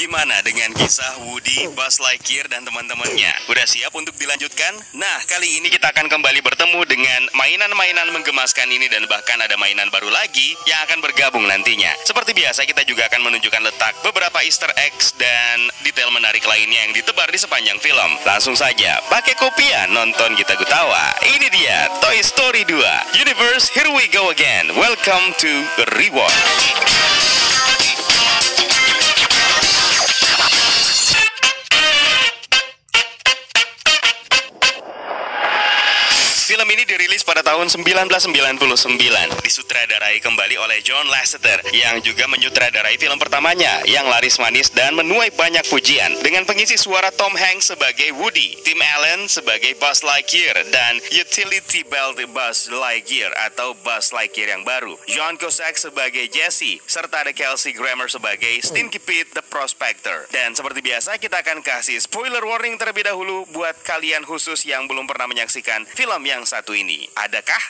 Gimana dengan kisah Woody, Buzz Lightyear, dan teman-temannya? Udah siap untuk dilanjutkan? Nah, kali ini kita akan kembali bertemu dengan mainan-mainan menggemaskan ini dan bahkan ada mainan baru lagi yang akan bergabung nantinya. Seperti biasa, kita juga akan menunjukkan letak beberapa Easter eggs dan detail menarik lainnya yang ditebar di sepanjang film. Langsung saja, pakai kopiah nonton kita ketawa. Ini dia Toy Story 2 Universe, here we go again. Welcome to Reward. Film ini dirilis pada tahun 1999, disutradarai kembali oleh John Lasseter yang juga menyutradarai film pertamanya yang laris manis dan menuai banyak pujian dengan pengisi suara Tom Hanks sebagai Woody, Tim Allen sebagai Buzz Lightyear, dan Utility Belt Buzz Lightyear atau Buzz Lightyear yang baru, John Cusack sebagai Jesse, serta ada Kelsey Grammer sebagai Stinky Pete the Prospector. Dan seperti biasa, kita akan kasih spoiler warning terlebih dahulu buat kalian khusus yang belum pernah menyaksikan film yang satu ini. Adakah?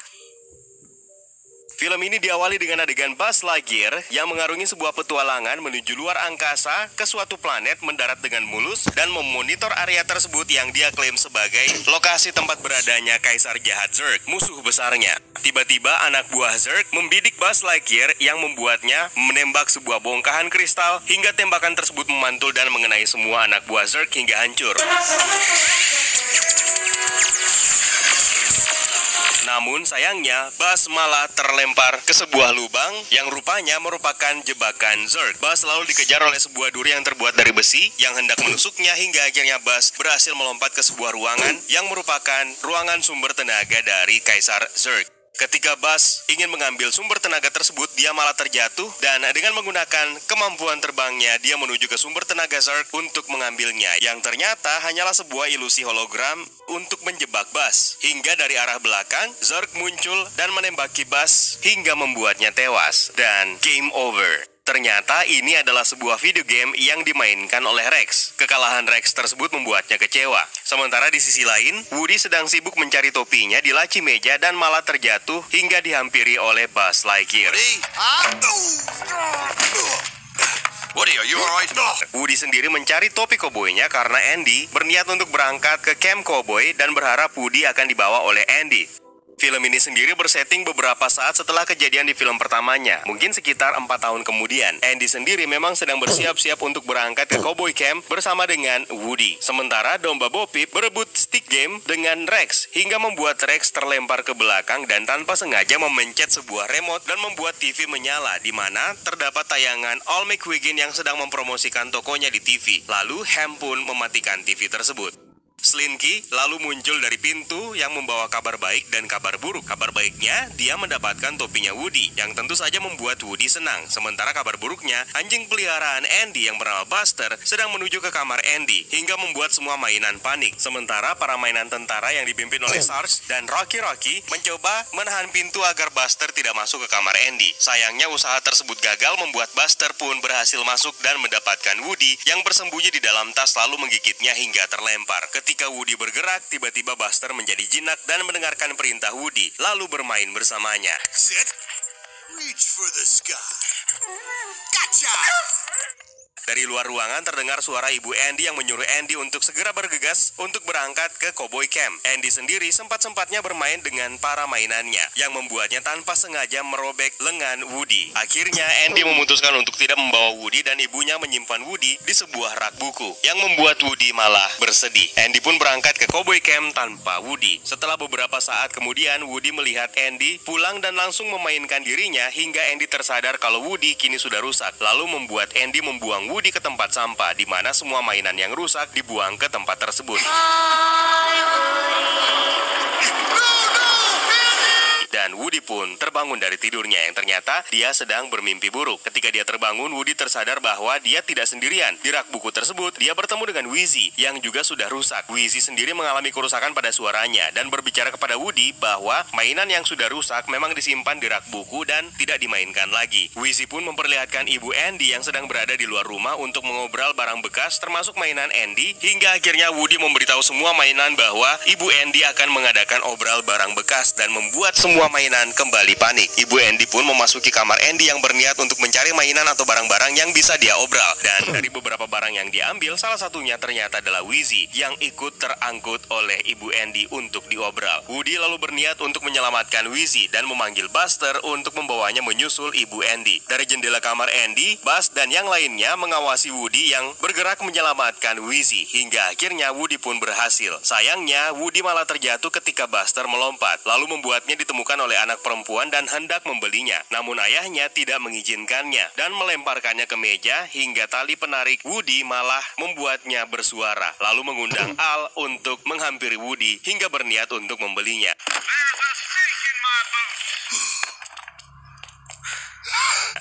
Film ini diawali dengan adegan Buzz Lightyear yang mengarungi sebuah petualangan menuju luar angkasa ke suatu planet mendarat dengan mulus dan memonitor area tersebut yang dia klaim sebagai lokasi tempat beradanya Kaisar Jahat Zurg, musuh besarnya. Tiba-tiba anak buah Zurg membidik Buzz Lightyear yang membuatnya menembak sebuah bongkahan kristal hingga tembakan tersebut memantul dan mengenai semua anak buah Zurg hingga hancur. Namun sayangnya, Buzz malah terlempar ke sebuah lubang yang rupanya merupakan jebakan Zurg. Buzz lalu dikejar oleh sebuah duri yang terbuat dari besi yang hendak menusuknya hingga akhirnya Buzz berhasil melompat ke sebuah ruangan yang merupakan ruangan sumber tenaga dari Kaisar Zurg. Ketika Buzz ingin mengambil sumber tenaga tersebut, dia malah terjatuh dan dengan menggunakan kemampuan terbangnya, dia menuju ke sumber tenaga Zurg untuk mengambilnya, yang ternyata hanyalah sebuah ilusi hologram untuk menjebak Buzz. Hingga dari arah belakang, Zurg muncul dan menembaki Buzz hingga membuatnya tewas. Dan game over. Ternyata ini adalah sebuah video game yang dimainkan oleh Rex. Kekalahan Rex tersebut membuatnya kecewa. Sementara di sisi lain, Woody sedang sibuk mencari topinya di laci meja dan malah terjatuh hingga dihampiri oleh Buzz Lightyear. Woody, are you alright? Woody sendiri mencari topi koboynya karena Andy berniat untuk berangkat ke camp koboi dan berharap Woody akan dibawa oleh Andy. Film ini sendiri bersetting beberapa saat setelah kejadian di film pertamanya, mungkin sekitar 4 tahun kemudian. Andy sendiri memang sedang bersiap-siap untuk berangkat ke Cowboy Camp bersama dengan Woody. Sementara domba Bo Peep berebut stick game dengan Rex hingga membuat Rex terlempar ke belakang dan tanpa sengaja memencet sebuah remote dan membuat TV menyala, di mana terdapat tayangan All McQuigin yang sedang mempromosikan tokonya di TV. Lalu Ham pun mematikan TV tersebut. Slinky lalu muncul dari pintu yang membawa kabar baik dan kabar buruk. Kabar baiknya, dia mendapatkan topinya Woody, yang tentu saja membuat Woody senang. Sementara kabar buruknya, anjing peliharaan Andy yang bernama Buster sedang menuju ke kamar Andy, hingga membuat semua mainan panik. Sementara para mainan tentara yang dipimpin oleh Sarge dan Rocky mencoba menahan pintu agar Buster tidak masuk ke kamar Andy. Sayangnya usaha tersebut gagal, membuat Buster pun berhasil masuk dan mendapatkan Woody yang bersembunyi di dalam tas lalu menggigitnya hingga terlempar. Ketika Woody bergerak, tiba-tiba Buster menjadi jinak dan mendengarkan perintah Woody, lalu bermain bersamanya. Sit. Reach for the sky. Gotcha! Dari luar ruangan terdengar suara ibu Andy yang menyuruh Andy untuk segera bergegas untuk berangkat ke Cowboy Camp. Andy sendiri sempat-sempatnya bermain dengan para mainannya yang membuatnya tanpa sengaja merobek lengan Woody. Akhirnya Andy memutuskan untuk tidak membawa Woody dan ibunya menyimpan Woody di sebuah rak buku yang membuat Woody malah bersedih. Andy pun berangkat ke Cowboy Camp tanpa Woody. Setelah beberapa saat kemudian, Woody melihat Andy pulang dan langsung memainkan dirinya hingga Andy tersadar kalau Woody kini sudah rusak, lalu membuat Andy membuang Woody ke tempat sampah, di mana semua mainan yang rusak dibuang ke tempat tersebut. Dan Woody pun terbangun dari tidurnya yang ternyata dia sedang bermimpi buruk. Ketika dia terbangun, Woody tersadar bahwa dia tidak sendirian. Di rak buku tersebut, dia bertemu dengan Wheezy yang juga sudah rusak. Wheezy sendiri mengalami kerusakan pada suaranya dan berbicara kepada Woody bahwa mainan yang sudah rusak memang disimpan di rak buku dan tidak dimainkan lagi. Wheezy pun memperlihatkan ibu Andy yang sedang berada di luar rumah untuk mengobral barang bekas termasuk mainan Andy, hingga akhirnya Woody memberitahu semua mainan bahwa ibu Andy akan mengadakan obral barang bekas dan membuat semua mainan mainan kembali panik. Ibu Andy pun memasuki kamar Andy yang berniat untuk mencari mainan atau barang-barang yang bisa dia obral. Dan dari beberapa barang yang diambil, salah satunya ternyata adalah Wheezy yang ikut terangkut oleh Ibu Andy untuk diobral. Woody lalu berniat untuk menyelamatkan Wheezy dan memanggil Buster untuk membawanya menyusul Ibu Andy. Dari jendela kamar Andy, Buzz dan yang lainnya mengawasi Woody yang bergerak menyelamatkan Wheezy hingga akhirnya Woody pun berhasil. Sayangnya, Woody malah terjatuh ketika Buster melompat, lalu membuatnya ditemukan oleh anak perempuan dan hendak membelinya. Namun ayahnya tidak mengizinkannya dan melemparkannya ke meja hingga tali penarik Woody malah membuatnya bersuara, lalu mengundang Al untuk menghampiri Woody hingga berniat untuk membelinya.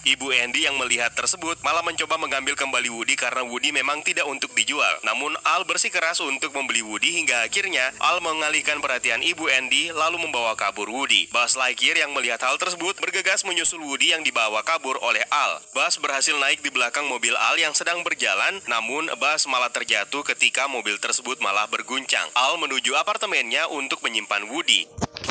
Ibu Andy yang melihat tersebut malah mencoba mengambil kembali Woody karena Woody memang tidak untuk dijual. Namun Al bersikeras untuk membeli Woody hingga akhirnya Al mengalihkan perhatian Ibu Andy lalu membawa kabur Woody. Buzz Lightyear yang melihat hal tersebut bergegas menyusul Woody yang dibawa kabur oleh Al. Buzz berhasil naik di belakang mobil Al yang sedang berjalan, namun Buzz malah terjatuh ketika mobil tersebut malah berguncang. Al menuju apartemennya untuk menyimpan Woody.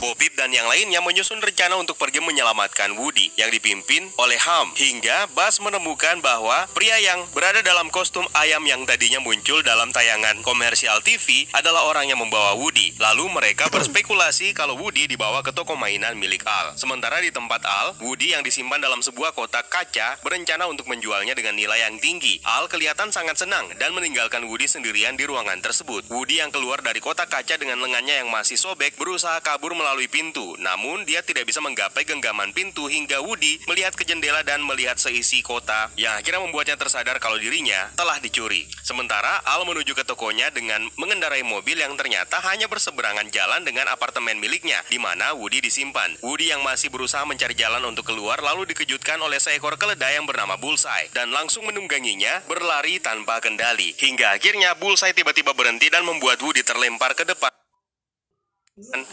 Bo Peep dan yang lainnya menyusun rencana untuk pergi menyelamatkan Woody yang dipimpin oleh Ham. Hingga Buzz menemukan bahwa pria yang berada dalam kostum ayam yang tadinya muncul dalam tayangan komersial TV adalah orang yang membawa Woody. Lalu mereka berspekulasi kalau Woody dibawa ke toko mainan milik Al. Sementara di tempat Al, Woody yang disimpan dalam sebuah kotak kaca berencana untuk menjualnya dengan nilai yang tinggi. Al kelihatan sangat senang dan meninggalkan Woody sendirian di ruangan tersebut. Woody yang keluar dari kotak kaca dengan lengannya yang masih sobek berusaha kabur melalui pintu. Namun dia tidak bisa menggapai genggaman pintu hingga Woody melihat ke jendela dan melihat seisi kota yang akhirnya membuatnya tersadar kalau dirinya telah dicuri. Sementara Al menuju ke tokonya dengan mengendarai mobil yang ternyata hanya berseberangan jalan dengan apartemen miliknya di mana Woody disimpan. Woody yang masih berusaha mencari jalan untuk keluar lalu dikejutkan oleh seekor keledai yang bernama Bullseye dan langsung menungganginya berlari tanpa kendali. Hingga akhirnya Bullseye tiba-tiba berhenti dan membuat Woody terlempar ke depan,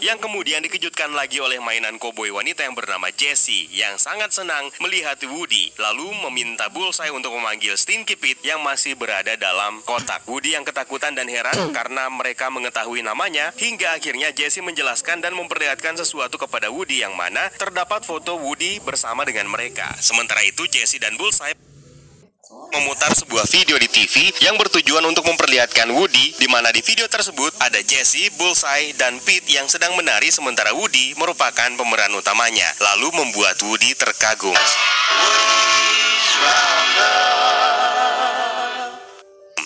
yang kemudian dikejutkan lagi oleh mainan koboi wanita yang bernama Jessie yang sangat senang melihat Woody lalu meminta Bullseye untuk memanggil Stinky Pete yang masih berada dalam kotak. Woody yang ketakutan dan heran karena mereka mengetahui namanya hingga akhirnya Jessie menjelaskan dan memperlihatkan sesuatu kepada Woody yang mana terdapat foto Woody bersama dengan mereka. Sementara itu Jessie dan Bullseye memutar sebuah video di TV yang bertujuan untuk memperlihatkan Woody, di mana di video tersebut ada Jessie, Bullseye, dan Pete yang sedang menari sementara Woody merupakan pemeran utamanya, lalu membuat Woody terkagum.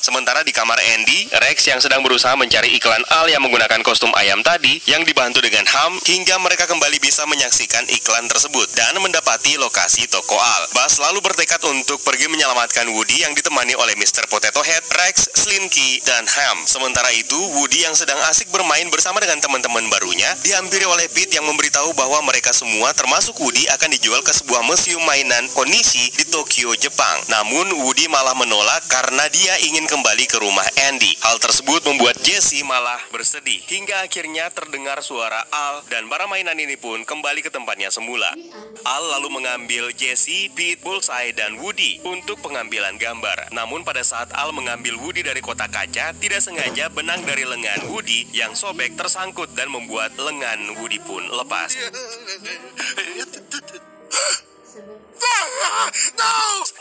Sementara di kamar Andy, Rex yang sedang berusaha mencari iklan Al yang menggunakan kostum ayam tadi yang dibantu dengan Ham hingga mereka kembali bisa menyaksikan iklan tersebut dan mendapati lokasi toko Al. Buzz lalu bertekad untuk pergi menyelamatkan Woody yang ditemani oleh Mr. Potato Head, Rex, Slinky, dan Ham. Sementara itu, Woody yang sedang asik bermain bersama dengan teman-teman barunya dihampiri oleh Pete yang memberitahu bahwa mereka semua termasuk Woody akan dijual ke sebuah museum mainan Konishi di Tokyo, Jepang. Namun Woody malah menolak karena dia ingin kembali ke rumah Andy. Hal tersebut membuat Jessie malah bersedih hingga akhirnya terdengar suara Al dan para mainan ini pun kembali ke tempatnya semula. Al lalu mengambil Jessie, Pete, Bullseye, dan Woody untuk pengambilan gambar. Namun pada saat Al mengambil Woody dari kotak kaca, tidak sengaja benang dari lengan Woody yang sobek tersangkut dan membuat lengan Woody pun lepas.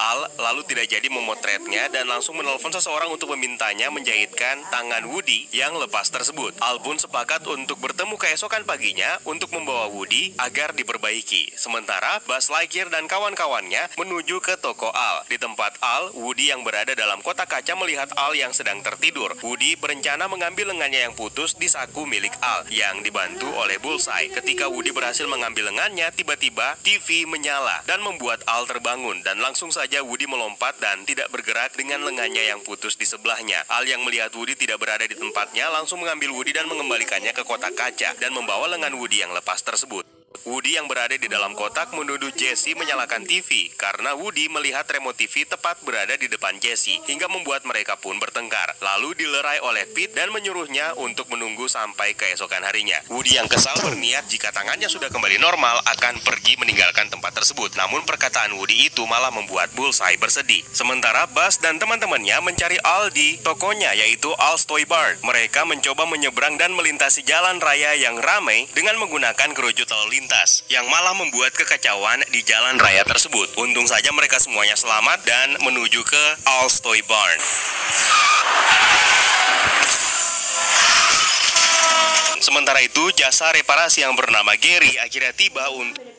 Al lalu tidak jadi memotretnya dan langsung menelpon seseorang untuk memintanya menjahitkan tangan Woody yang lepas tersebut. Al pun sepakat untuk bertemu keesokan paginya untuk membawa Woody agar diperbaiki. Sementara Buzz Lightyear dan kawan-kawannya menuju ke toko Al. Di tempat Al, Woody yang berada dalam kotak kaca melihat Al yang sedang tertidur. Woody berencana mengambil lengannya yang putus di saku milik Al yang dibantu oleh Bullseye. Ketika Woody berhasil mengambil lengannya, tiba-tiba TV menyala dan membuat Al terbangun dan langsung saja Woody melompat dan tidak bergerak dengan lengannya yang putus di sebelahnya. Al yang melihat Woody tidak berada di tempatnya langsung mengambil Woody dan mengembalikannya ke kotak kaca dan membawa lengan Woody yang lepas tersebut. Woody yang berada di dalam kotak menuduh Jessie menyalakan TV karena Woody melihat remote TV tepat berada di depan Jessie hingga membuat mereka pun bertengkar. Lalu dilerai oleh Pete dan menyuruhnya untuk menunggu sampai keesokan harinya. Woody yang kesal berniat jika tangannya sudah kembali normal akan pergi meninggalkan tempat tersebut. Namun perkataan Woody itu malah membuat Bullseye bersedih. Sementara Buzz dan teman-temannya mencari Al di tokonya yaitu Al's Toy Bar. Mereka mencoba menyeberang dan melintasi jalan raya yang ramai dengan menggunakan kerucut lalu lintas. lintas yang malah membuat kekacauan di jalan raya tersebut. Untung saja mereka semuanya selamat dan menuju ke Alstoy Barn. Sementara itu, jasa reparasi yang bernama Gary akhirnya tiba untuk